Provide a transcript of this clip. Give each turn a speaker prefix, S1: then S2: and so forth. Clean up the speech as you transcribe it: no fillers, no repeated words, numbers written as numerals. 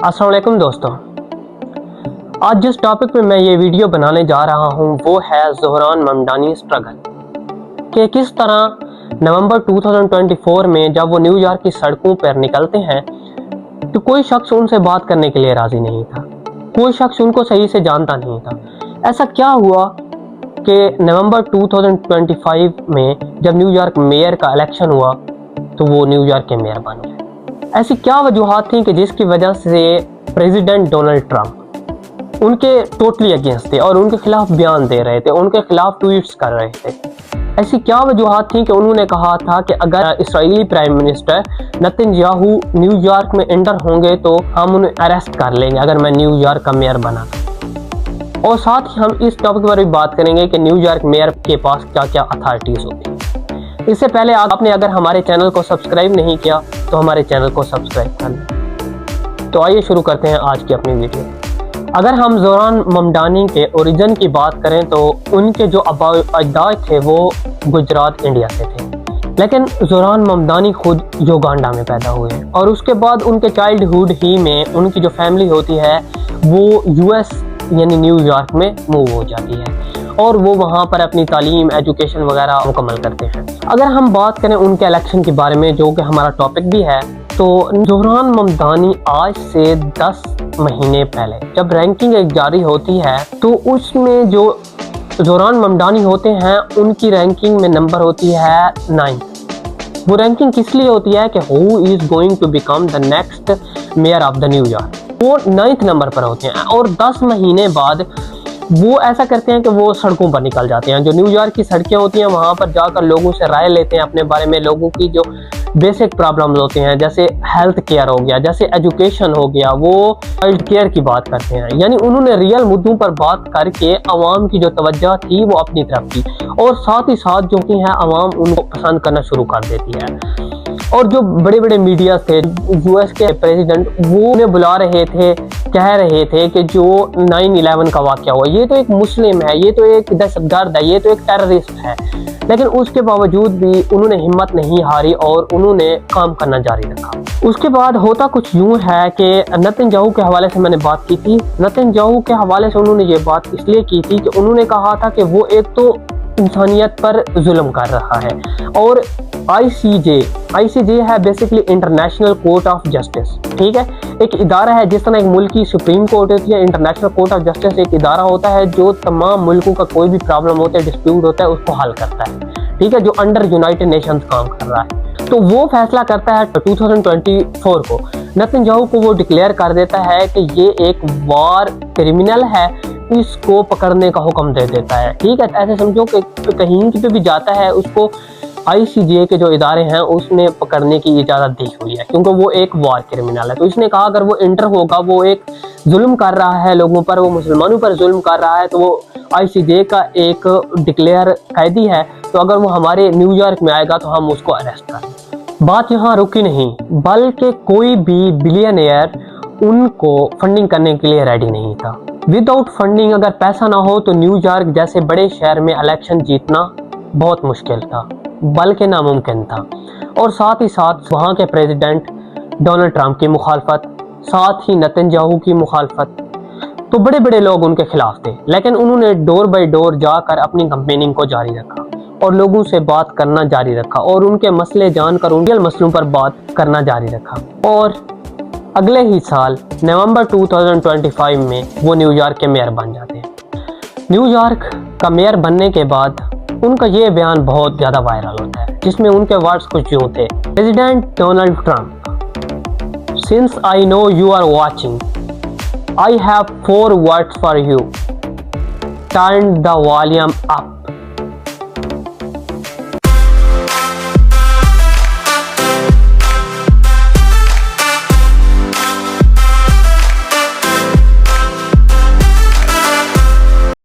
S1: अस्सलाम वालेकुम दोस्तों, आज जिस टॉपिक पे मैं ये वीडियो बनाने जा रहा हूँ वो है ज़ोहरान ममदानी स्ट्रगल कि किस तरह नवंबर 2024 में जब वो न्यूयॉर्क की सड़कों पर निकलते हैं तो कोई शख्स उनसे बात करने के लिए राज़ी नहीं था, कोई शख्स उनको सही से जानता नहीं था। ऐसा क्या हुआ कि नवंबर 2025 में जब न्यूयॉर्क मेयर का इलेक्शन हुआ तो वो न्यूयॉर्क के मेयर बन गए। ऐसी क्या वजूहात थी कि जिसकी वजह से प्रेसिडेंट डोनाल्ड ट्रंप उनके टोटली अगेंस्ट थे और उनके खिलाफ बयान दे रहे थे, उनके खिलाफ ट्वीट्स कर रहे थे। ऐसी क्या वजूहात थी कि उन्होंने कहा था कि अगर इस्राएली प्राइम मिनिस्टर नेतन्याहू न्यूयॉर्क में एंटर होंगे तो हम उन्हें अरेस्ट कर लेंगे अगर मैं न्यूयॉर्क का मेयर बना। और साथ ही हम इस टॉपिक पर भी बात करेंगे कि न्यूयॉर्क मेयर के पास क्या क्या अथॉरिटीज़ होती हैं। इससे पहले आपने अगर हमारे चैनल को सब्सक्राइब नहीं किया तो हमारे चैनल को सब्सक्राइब कर लें। तो आइए शुरू करते हैं आज की अपनी वीडियो। अगर हम ज़ोहरान ममदानी के ओरिजिन की बात करें तो उनके जो अजदाद थे वो गुजरात इंडिया से थे, लेकिन ज़ोहरान ममदानी खुद युगांडा में पैदा हुए और उसके बाद उनके चाइल्डहुड ही में उनकी जो फैमिली होती है वो यूएस यानी न्यूयॉर्क में मूव हो जाती है और वो वहाँ पर अपनी तालीम एजुकेशन वगैरह मुकम्मल करते हैं। अगर हम बात करें उनके इलेक्शन के बारे में जो कि हमारा टॉपिक भी है, तो ज़ोहरान ममदानी आज से 10 महीने पहले जब रैंकिंग एक जारी होती है तो उसमें जो ज़ोहरान ममदानी होते हैं उनकी रैंकिंग में नंबर होती है 9। वो रैंकिंग किस लिए होती है कि who is going to become the next mayor of the New York, वो 9th नंबर पर होते हैं। और 10 महीने बाद वो ऐसा करते हैं कि वो सड़कों पर निकल जाते हैं। जो न्यूयॉर्क की सड़कें होती हैं वहाँ पर जाकर लोगों से राय लेते हैं अपने बारे में, लोगों की जो बेसिक प्रॉब्लम्स होते हैं जैसे हेल्थ केयर हो गया, जैसे एजुकेशन हो गया, वो चाइल्ड केयर की बात करते हैं। यानी उन्होंने रियल मुद्दों पर बात करके आवाम की जो तवज्जो थी वो अपनी तरफ की और साथ ही साथ जो कि है आवाम उनको पसंद करना शुरू कर देती है। और जो बड़े बड़े मीडिया थे, यूएस के प्रेसिडेंट वो उन्हें बुला रहे थे, कह रहे थे कि जो 9/11 का वाक़या हुआ ये तो एक मुस्लिम है, ये तो एक दहशतगर्द है, ये तो एक टेररिस्ट है, लेकिन उसके बावजूद भी उन्होंने हिम्मत नहीं हारी और उन्होंने काम करना जारी रखा। उसके बाद होता कुछ यूँ है कि नेतन्याहू के हवाले से मैंने बात की थी। नेतन्याहू के हवाले से उन्होंने ये बात इसलिए की थी कि उन्होंने कहा था कि वो एक तो इंसानियत पर जुल्म कर रहा है और ICJ है basically international court of justice, ठीक है, एक इदारा है। जिस तरह एक मुल्क की सुप्रीम कोर्ट होती है, इंटरनेशनल कोर्ट ऑफ जस्टिस एक इदारा होता है जो तमाम मुल्कों का कोई भी प्रॉब्लम होता है, डिस्प्यूट होता है, उसको हल करता है, ठीक है, जो अंडर यूनाइटेड नेशंस काम कर रहा है। तो वो फैसला करता है 2024 को नेतन्याहू को वो डिक्लेयर कर देता है कि ये एक वार क्रिमिनल है, इसको पकड़ने का हुक्म दे देता है, ठीक है। ऐसे समझो कि कहीं पे भी जाता है उसको ICJ के जो इदारे हैं उसने पकड़ने की इजाज़त दी हुई है क्योंकि वो एक वार क्रिमिनल है। तो इसने कहा अगर वो इंटर होगा, वो एक जुल्म कर रहा है लोगों पर, वो मुसलमानों पर जुल्म कर रहा है, तो वो ICJ का एक डिक्लेयर कैदी है, तो अगर वो हमारे न्यूयॉर्क में आएगा तो हम उसको अरेस्ट करें। बात यहाँ रुकी नहीं, बल्कि कोई भी बिलियनियर उनको फंडिंग करने के लिए रेडी नहीं था। विदाउट फंडिंग अगर पैसा ना हो तो न्यूयॉर्क जैसे बड़े शहर में इलेक्शन जीतना बहुत मुश्किल था, बल्कि नामुमकिन था। और साथ ही साथ वहाँ के प्रेसिडेंट डोनाल्ड ट्रंप की मुखालफत, साथ ही नेतन्याहू की मुखालफत, तो बड़े बड़े लोग उनके खिलाफ थे, लेकिन उन्होंने डोर बाय डोर जाकर अपनी कैंपेनिंग को जारी रखा और लोगों से बात करना जारी रखा और उनके मसले जानकर उनके मसलों पर बात करना जारी रखा। और अगले ही साल नवंबर 2025 में वो न्यूयॉर्क के मेयर बन जाते हैं। न्यूयॉर्क का मेयर बनने के बाद उनका ये बयान बहुत ज़्यादा वायरल होता है जिसमें उनके वर्ड्स कुछ यूँ थे, president Donald Trump, since I know you are watching, I have 4 words for you, turn the volume up,